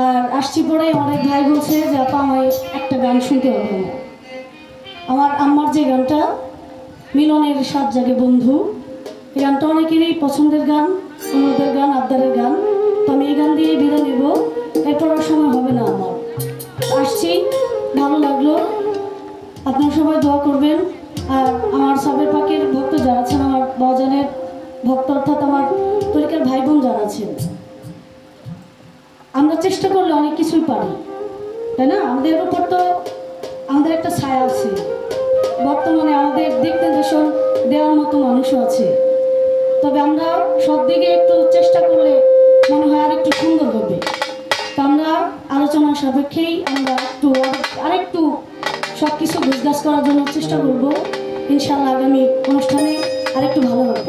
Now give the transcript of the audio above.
আর আসছি পরে আমার এক ভাই বলছে যে আপা আমায় একটা গান শুনতে হবে না। আমার আম্মার যে গানটা মিলনের সাত জাগে বন্ধু, এই গানটা অনেকেরই পছন্দের গান, অন্যদের গান, আবদারের গান। তো আমি এই গান দিয়ে বিদায় নেব, এরপর আর সময় হবে না আমার। আসছি, ভালো লাগলো, আপনারা সবাই দোয়া করবেন। আর আমার সাবের পাকের ভক্ত যারা আছেন, আমার বাজানের ভক্ত অর্থাৎ আমার তরিকার ভাই বোন যারা আছেন, আমরা চেষ্টা করলে অনেক কিছুই পারি, তাই না? আমাদের উপর তো আমাদের একটা ছায়া আছে, বর্তমানে আমাদের দিক নির্দেশন দেওয়ার মতো মানুষও আছে। তবে আমরা সব দিকে একটু চেষ্টা করলে মনে হয় আরেকটু সুন্দর হবে। তো আমরা আলোচনার সাপেক্ষেই আমরা আরেকটু সব কিছু গুজগাছ করার জন্য চেষ্টা করবো। ইনশাআল্লাহ আগামী অনুষ্ঠানে আরেকটু ভালো হবে।